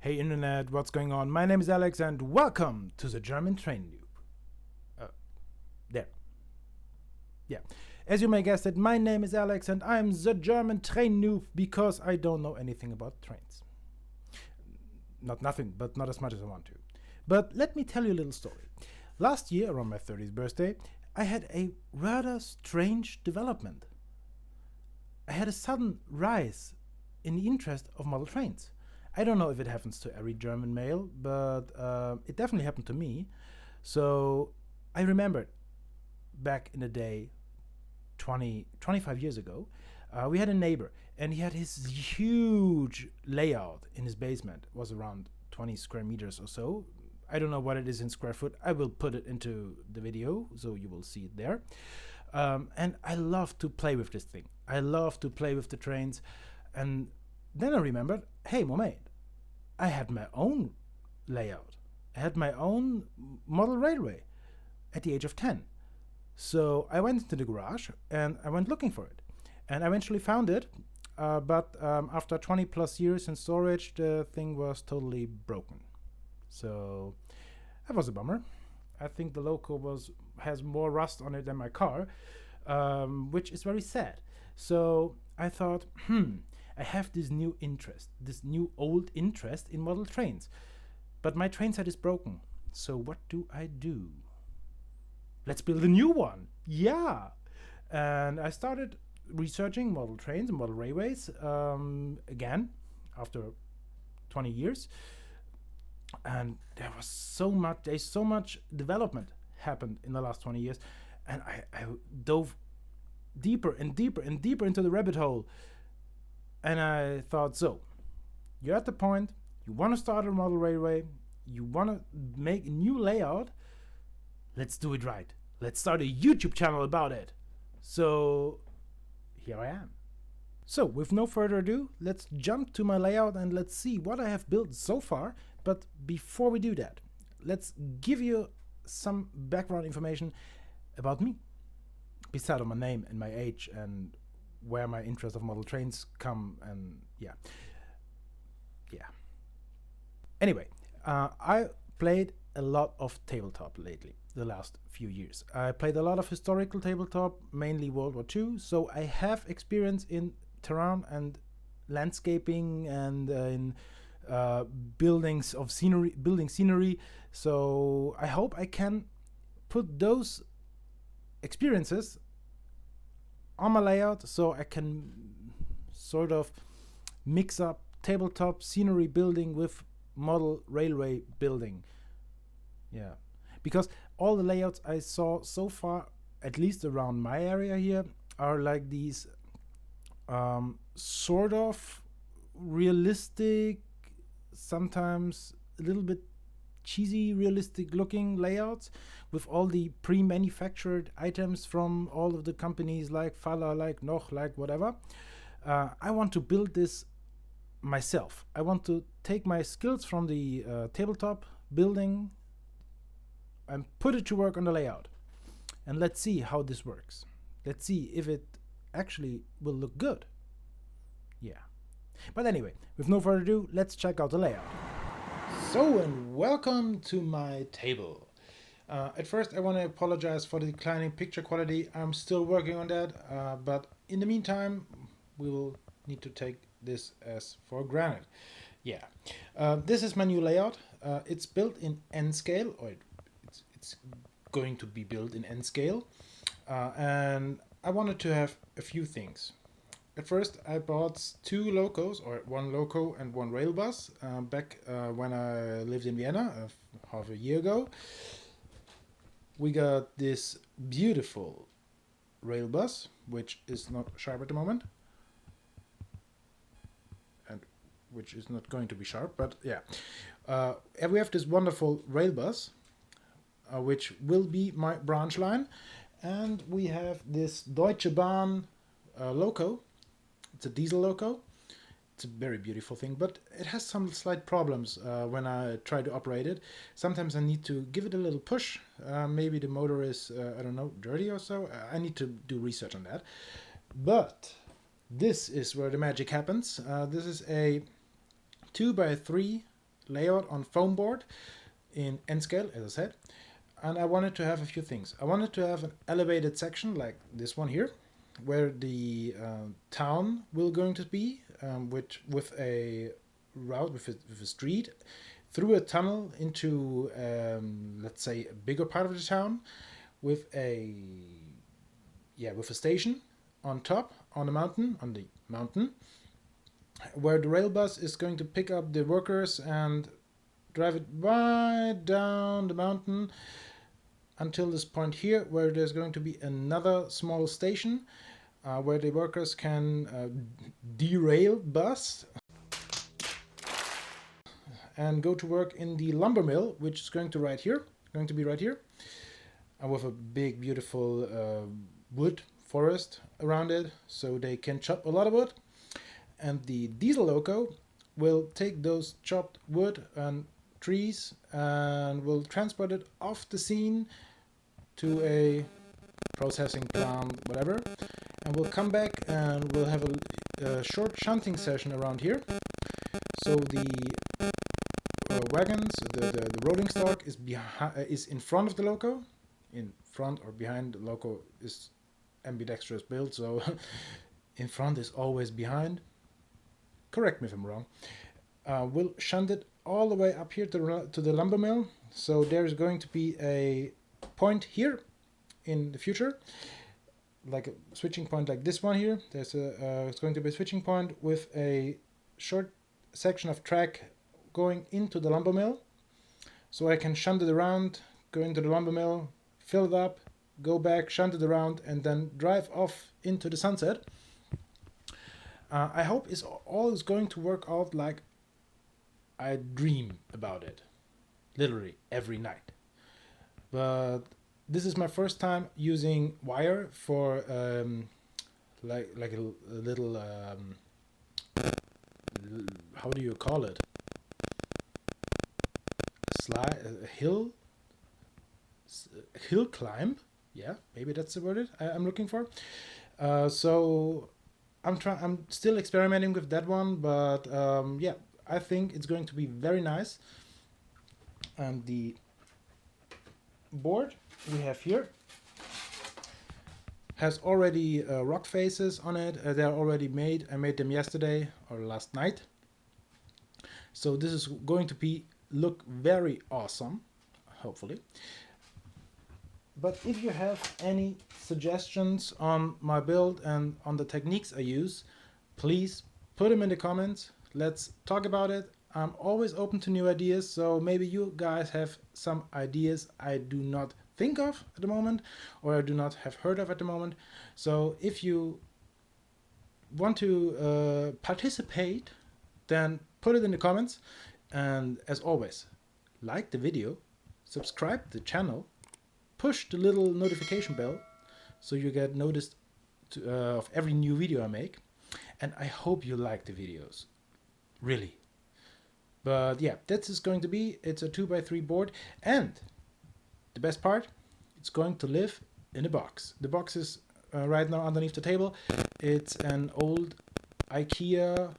Hey Internet, what's going on? My name is Alex and welcome to the German Train Noob. There. Yeah. As you may guess it, my name is Alex and I'm the German Train Noob because I don't know anything about trains. Not nothing, but not as much as I want to. But let me tell you a little story. Last year, around my 30th birthday, I had a rather strange development. I had a sudden rise in the interest of model trains. I don't know if it happens to every German male, but it definitely happened to me. So I remembered back in the day, 25 years ago, we had a neighbor and he had his huge layout in his basement. It was around 20 square meters or so. I don't know what it is in square foot. I will put it into the video so you will see it there. And I love to play with this thing. I love to play with the trains. And then I remembered, hey, moment, I had my own layout. I had my own model railway at the age of 10. So I went into the garage and I went looking for it. And I eventually found it, but after 20 plus years in storage, the thing was totally broken. So that was a bummer. I think the loco has more rust on it than my car, which is very sad. So I thought, I have this new interest, this new old interest in model trains. But my train set is broken. So what do I do? Let's build a new one. Yeah. And I started researching model trains and model railways again after 20 years. And there was so much development happened in the last 20 years. And I dove deeper and deeper and deeper into the rabbit hole. And I thought, so, you're at the point, you want to start a model railway, you want to make a new layout, let's do it right. Let's start a YouTube channel about it. So, here I am. So, with no further ado, let's jump to my layout and let's see what I have built so far. But before we do that, let's give you some background information about me. Besides my name and my age and where my interest of model trains come, and yeah. Anyway, I played a lot of tabletop lately, the last few years. I played a lot of historical tabletop, mainly World War II, so I have experience in terrain and landscaping and in building scenery. So I hope I can put those experiences on my layout so I can sort of mix up tabletop scenery building with model railway building. Yeah, because all the layouts I saw so far, at least around my area here, are like these sort of realistic, sometimes a little bit cheesy realistic looking layouts with all the pre-manufactured items from all of the companies like Faller, like Noch, like whatever. I want to build this myself. I want to take my skills from the tabletop building and put it to work on the layout. And let's see how this works. Let's see if it actually will look good. Yeah. But anyway, with no further ado, let's check out the layout. So, and welcome to my table. At first I want to apologize for the declining picture quality. I'm still working on that, but in the meantime we will need to take this as for granted. Yeah, this is my new layout. It's built in N scale, or it's going to be built in N scale, and I wanted to have a few things. At first I bought two locos, or one loco and one rail bus, back when I lived in Vienna half a year ago. We got this beautiful rail bus, which is not sharp at the moment, and which is not going to be sharp, but yeah. And we have this wonderful rail bus, which will be my branch line, and we have this Deutsche Bahn loco. It's a diesel loco. It's a very beautiful thing, but it has some slight problems when I try to operate it. Sometimes I need to give it a little push. Maybe the motor is, I don't know, dirty or so. I need to do research on that. But this is where the magic happens. This is a 2x3 layout on foam board in N scale, as I said. And I wanted to have a few things. I wanted to have an elevated section like this one here, where the town will going to be, with a route, with a street, through a tunnel into, let's say, a bigger part of the town, with a station on top, on the mountain, where the rail bus is going to pick up the workers and drive it right down the mountain until this point here, where there's going to be another small station where the workers can derail bus and go to work in the lumber mill, which is going to be right here, with a big, beautiful wood forest around it, so they can chop a lot of wood. And the diesel loco will take those chopped wood and trees and will transport it off the scene to a processing plant, whatever, and we'll come back and we'll have a short shunting session around here. So the wagons, the rolling stock is in front of the loco. In front or behind the loco is ambidextrous build, so in front is always behind. Correct me if I'm wrong. We'll shunt it all the way up here to the lumber mill. So there's going to be a point here in the future, like a switching point like this one here. There's it's going to be a switching point with a short section of track going into the lumber mill, so I can shunt it around, go into the lumber mill, fill it up, go back, shunt it around, and then drive off into the sunset. I hope it's all is going to work out like I dream about it, literally every night. But this is my first time using wire for like a little how do you call it? Hill climb. Yeah, maybe that's the word I'm looking for. So I'm still experimenting with that one, but yeah, I think it's going to be very nice. And the board we have here has already rock faces on it. They're already made. I made them yesterday or last night. So this is going to look very awesome, hopefully. But if you have any suggestions on my build and on the techniques I use, please put them in the comments. Let's talk about it. I'm always open to new ideas, so maybe you guys have some ideas I do not think of at the moment, or I do not have heard of at the moment. So if you want to participate, then put it in the comments. And as always, like the video, subscribe to the channel, push the little notification bell so you get noticed of every new video I make. And I hope you like the videos, really. But yeah, this is going to be, it's a 2x3 board, and the best part, it's going to live in a box. The box is right now underneath the table. It's an old IKEA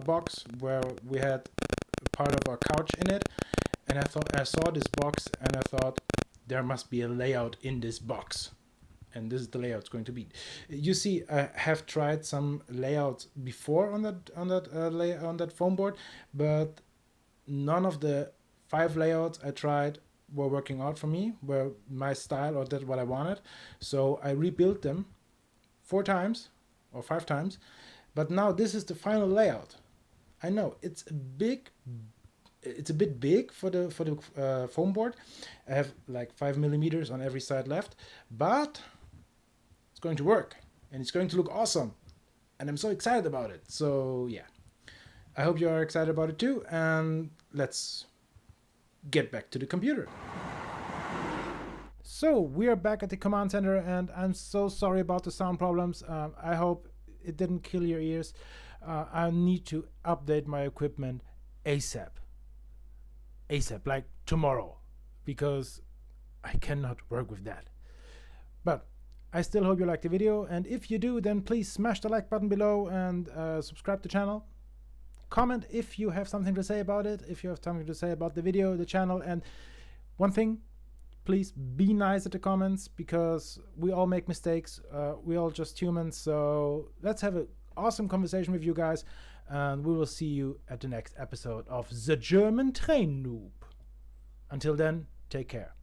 box where we had part of our couch in it, and I saw this box and I thought there must be a layout in this box, and this is the layout it's going to be. You see, I have tried some layouts before on that foam board, but none of the 5 layouts I tried were working out for me, were my style or that what I wanted. So I rebuilt them 4 times or 5 times, but now this is the final layout. I know it's a bit big for the foam board. I have like 5 millimeters on every side left, but it's going to work and it's going to look awesome, and I'm so excited about it. So yeah, I hope you are excited about it too, and let's get back to the computer. So we are back at the command center, and I'm so sorry about the sound problems. I hope it didn't kill your ears. I need to update my equipment ASAP, like tomorrow, because I cannot work with that. But I still hope you like the video, and if you do, then please smash the like button below and subscribe to the channel. comment if you have something to say about it, if you have something to say about the video, the channel. And one thing, please be nice at the comments, because we all make mistakes. We all just humans. So let's have an awesome conversation with you guys, and we will see you at the next episode of The German Train Noob. Until then, take care.